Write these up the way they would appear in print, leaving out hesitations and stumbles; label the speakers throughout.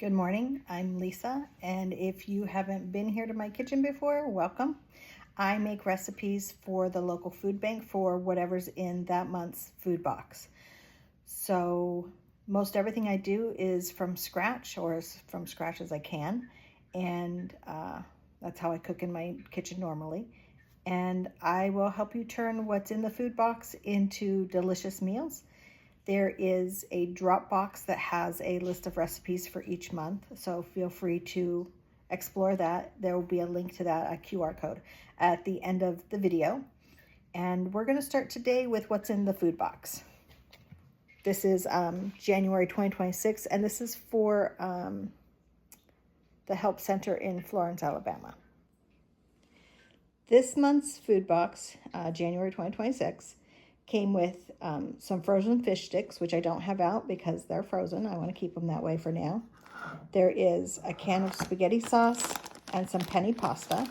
Speaker 1: Good morning, I'm Lisa, and if you haven't been here to my kitchen before, welcome. I make recipes for the local food bank for whatever's in that month's food box. So most everything I do is from scratch, or as from scratch as I can, and that's how I cook in my kitchen normally. And I will help you turn what's in the food box into delicious meals. There is a drop box that has a list of recipes for each month, so feel free to explore that. There will be a link to that, a QR code, at the end of the video. And we're going to start today with what's in the food box. This is January 2026, and this is for the Help Center in Florence, Alabama. This month's food box, January 2026, came with some frozen fish sticks, which I don't have out because they're frozen. I want to keep them that way for now. There is a can of spaghetti sauce and some penne pasta.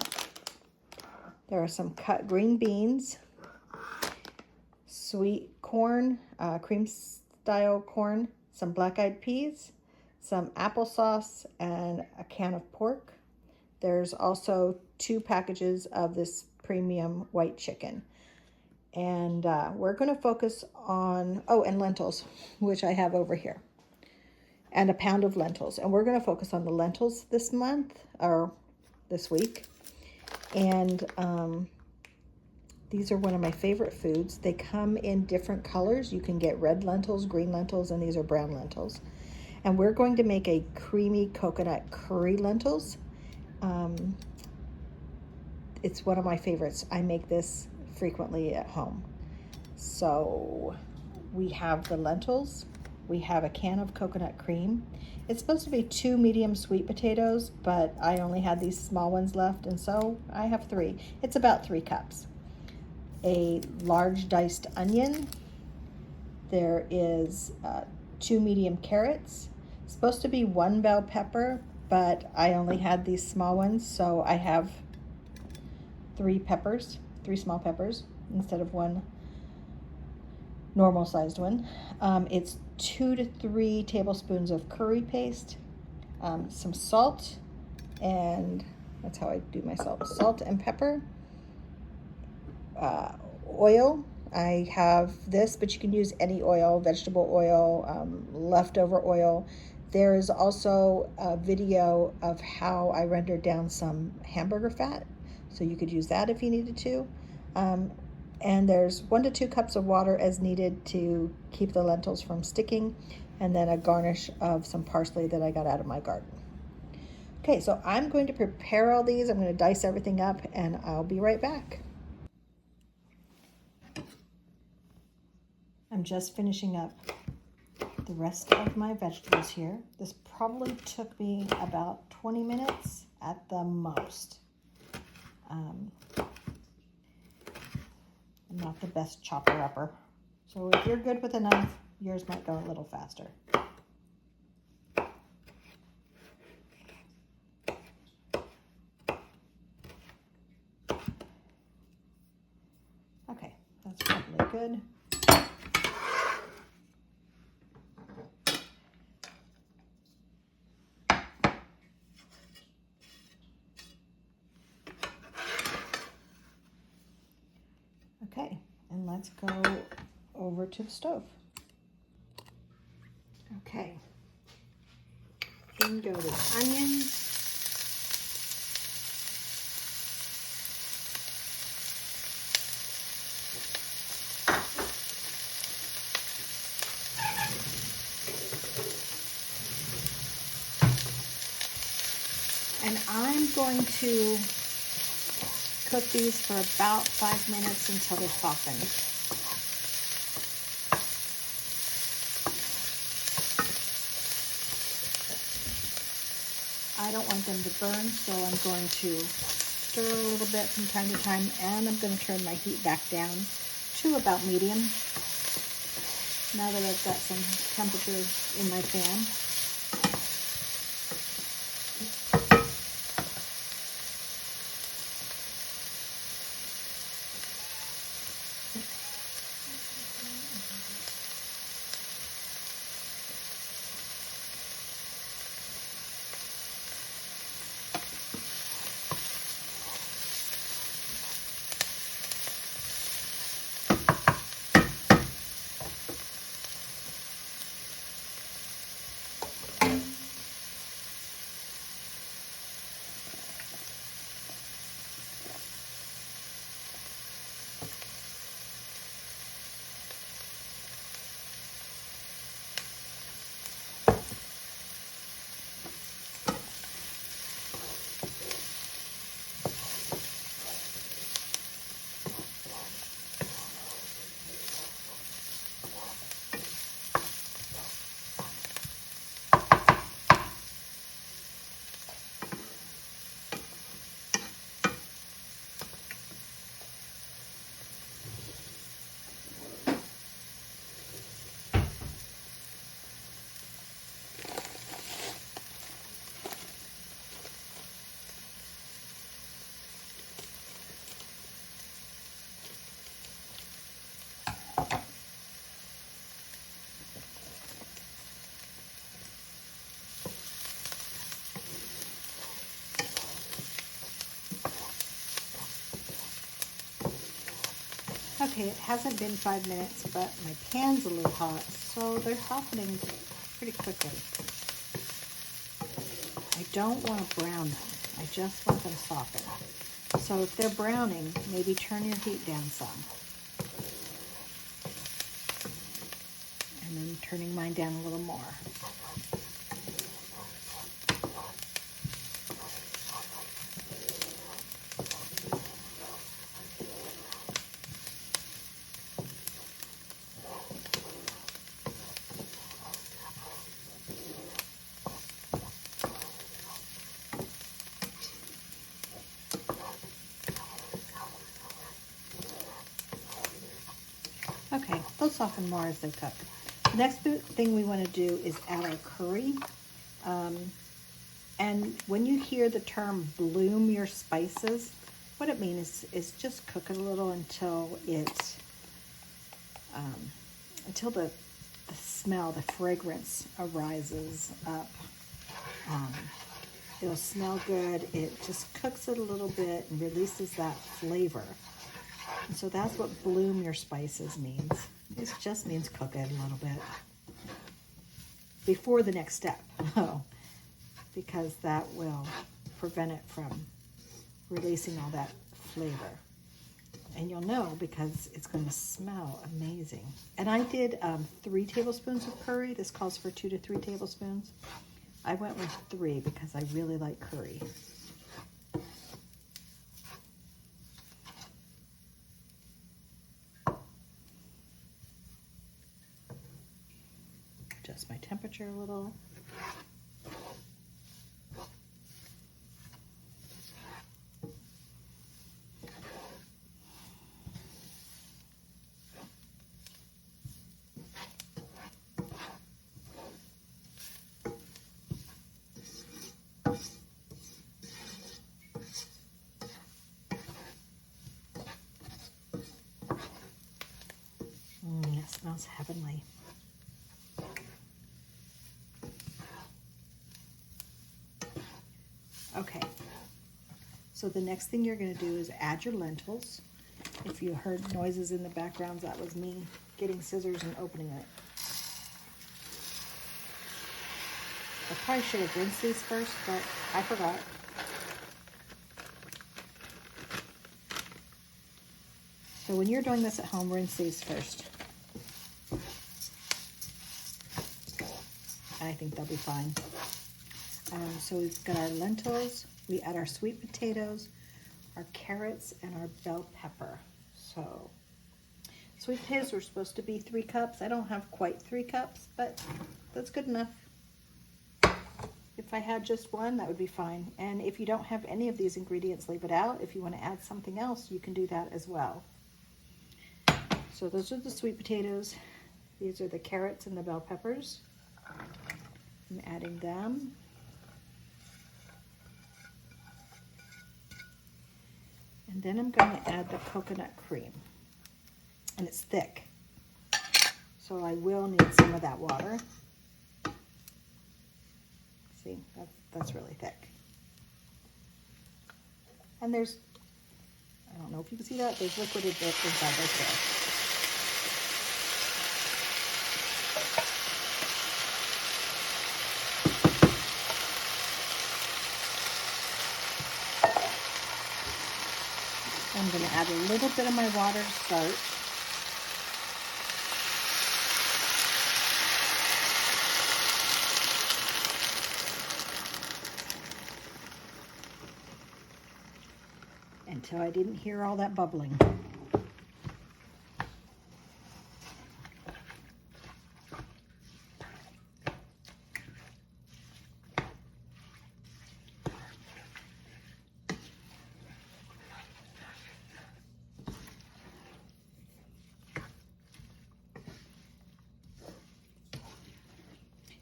Speaker 1: There are some cut green beans, sweet corn, cream-style corn, some black-eyed peas, some applesauce, and a can of pork. There's also 2 packages of this premium white chicken. And we're going to focus on, and lentils, which I have over here, and a pound of lentils. And we're going to focus on the lentils this month, or this week. And these are one of my favorite foods. They come in different colors. You can get red lentils, green lentils, and these are brown lentils. And we're going to make a creamy coconut curry lentils. It's one of my favorites. I make this frequently at home. So we have the lentils, we have a can of coconut cream. It's supposed to be 2 medium sweet potatoes, but I only had these small ones left, and so I have 3. It's about 3 cups. A large diced onion. There is 2 medium carrots. It's supposed to be 1 bell pepper, but I only had these small ones, so I have 3 small peppers instead of 1 normal sized one. It's 2 to 3 tablespoons of curry paste, some salt, and that's how I do my salt and pepper. Oil. I have this, but you can use any oil, vegetable oil, leftover oil. There is also a video of how I rendered down some hamburger fat, so you could use that if you needed to. And there's 1 to 2 cups of water as needed to keep the lentils from sticking, and then a garnish of some parsley that I got out of my garden. Okay, so I'm going to prepare all these. I'm going to dice everything up, and I'll be right back. I'm just finishing up the rest of my vegetables here. This probably took me about 20 minutes at the most. I'm not the best chopper-upper. So if you're good with a knife, yours might go a little faster. Okay, that's probably good. Okay, and let's go over to the stove. Okay, in go the onion. And I'm going to cook these for about 5 minutes until they're softened. I don't want them to burn, so I'm going to stir a little bit from time to time, and I'm going to turn my heat back down to about medium. Now that I've got some temperature in my pan. Okay, it hasn't been 5 minutes, but my pan's a little hot, so they're softening pretty quickly. I don't want to brown them. I just want them softened. So if they're browning, maybe turn your heat down some. And then turning mine down a little more. Okay, they'll soften more as they cook. The next thing we want to do is add our curry. And when you hear the term bloom your spices, what it means is just cook it a little until it's, until the smell, the fragrance arises up. It'll smell good. It just cooks it a little bit and releases that flavor. And so that's what bloom your spices means. It just means cook it a little bit before the next step, because that will prevent it from releasing all that flavor. And you'll know because it's going to smell amazing. And I did 3 tablespoons of curry. This calls for 2 to 3 tablespoons. I went with 3 because I really like curry. Adjust my temperature a little. It smells heavenly. Okay, so the next thing you're going to do is add your lentils. If you heard noises in the background, that was me getting scissors and opening it. I probably should have rinsed these first, but I forgot. So when you're doing this at home, rinse these first. I think they'll be fine. So we've got our lentils, we add our sweet potatoes, our carrots, and our bell pepper. So sweet potatoes are supposed to be 3 cups. I don't have quite 3 cups, but that's good enough. If I had just 1, that would be fine. And if you don't have any of these ingredients, leave it out. If you want to add something else, you can do that as well. So those are the sweet potatoes. These are the carrots and the bell peppers. I'm adding them. And then I'm going to add the coconut cream. And it's thick. So I will need some of that water. See, that's really thick. And there's, I don't know if you can see that, there's liquid inside right there. I'm going to add a little bit of my water to start. Until I didn't hear all that bubbling.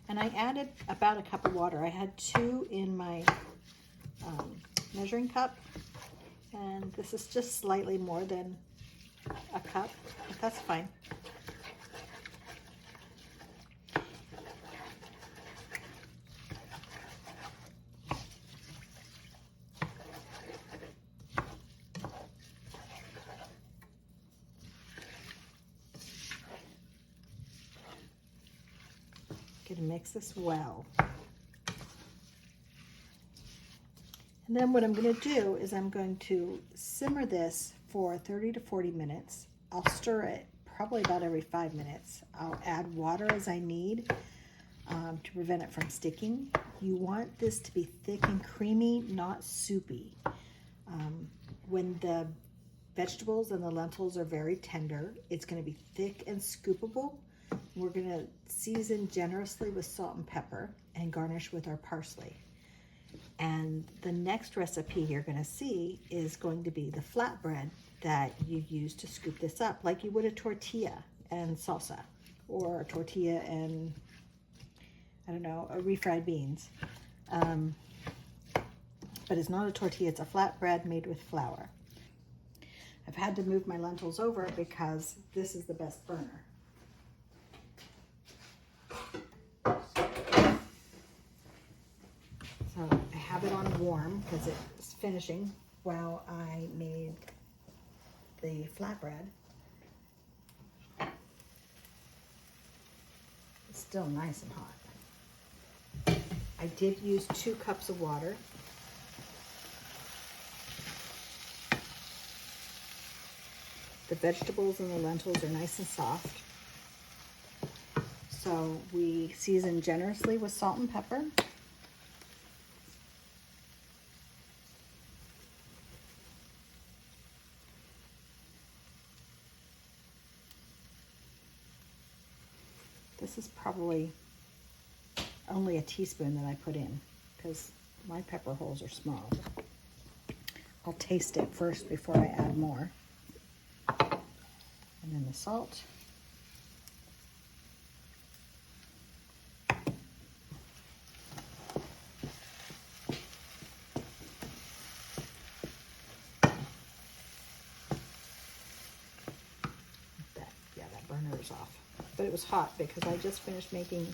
Speaker 1: And I added about a cup of water. I had 2 in my measuring cup, and this is just slightly more than a cup, but that's fine. gonna mix this well. And then what I'm gonna do is I'm going to simmer this for 30 to 40 minutes. I'll stir it probably about every 5 minutes. I'll add water as I need to prevent it from sticking. You want this to be thick and creamy, not soupy. When the vegetables and the lentils are very tender, it's going to be thick and scoopable. We're going to season generously with salt and pepper and garnish with our parsley. And the next recipe you're going to see is going to be the flatbread that you use to scoop this up, like you would a tortilla and salsa, or a tortilla and, I don't know, refried beans. But it's not a tortilla, it's a flatbread made with flour. I've had to move my lentils over because this is the best burner. So I have it on warm because it's finishing while I made the flatbread. It's still nice and hot. I did use 2 cups of water. The vegetables and the lentils are nice and soft. So we season generously with salt and pepper. This is probably only a teaspoon that I put in because my pepper holes are small. I'll taste it first before I add more. And then the salt. That burner is off. But it was hot because I just finished making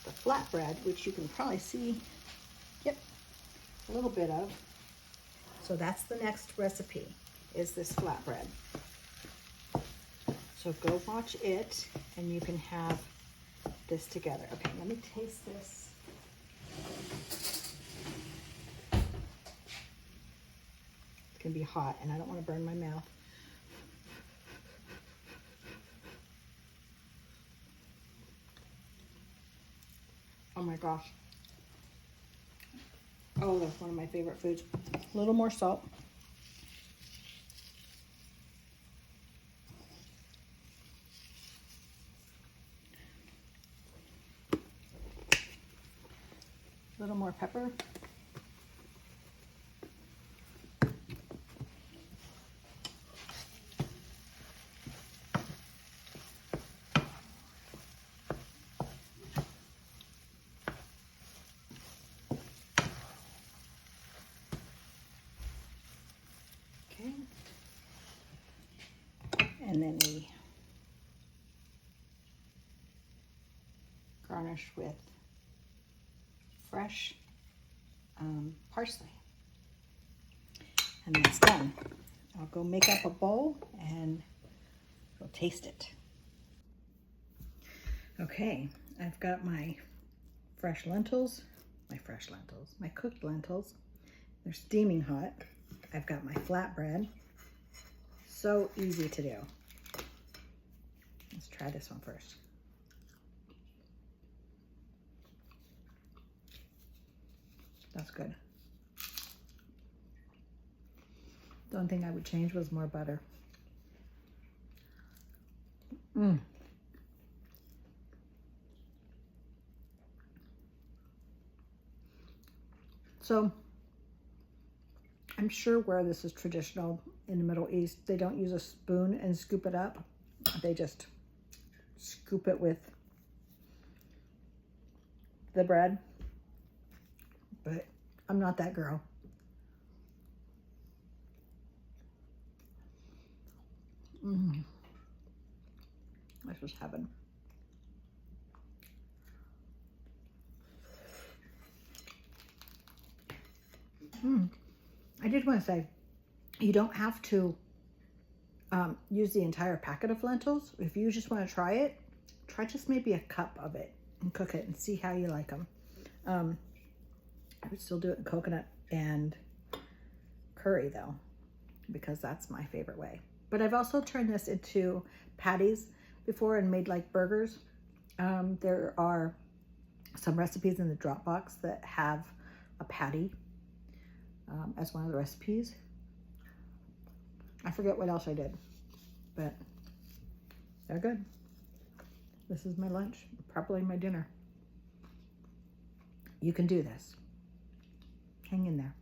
Speaker 1: the flatbread, which you can probably see, yep, a little bit of. So that's the next recipe, is this flatbread. So go watch it, and you can have this together. Okay, let me taste this. It's gonna be hot, and I don't want to burn my mouth. Oh my gosh. Oh, that's one of my favorite foods. A little more salt. A little more pepper. Okay. And then we garnish with fresh parsley. And that's done. I'll go make up a bowl and we'll taste it. Okay, I've got my fresh lentils, my cooked lentils. They're steaming hot. I've got my flatbread. So easy to do. Let's try this one first. That's good. The only thing I would change was more butter. So I'm sure where this is traditional in the Middle East, they don't use a spoon and scoop it up. They just scoop it with the bread. But I'm not that girl. This was heaven. I did want to say, you don't have to use the entire packet of lentils. If you just want to try it, try just maybe a cup of it and cook it and see how you like them. I would still do it in coconut and curry though, because that's my favorite way. But I've also turned this into patties before and made like burgers. There are some recipes in the Dropbox that have a patty as one of the recipes. I forget what else I did, but they're good. This is my lunch, probably my dinner. You can do this. Hang in there.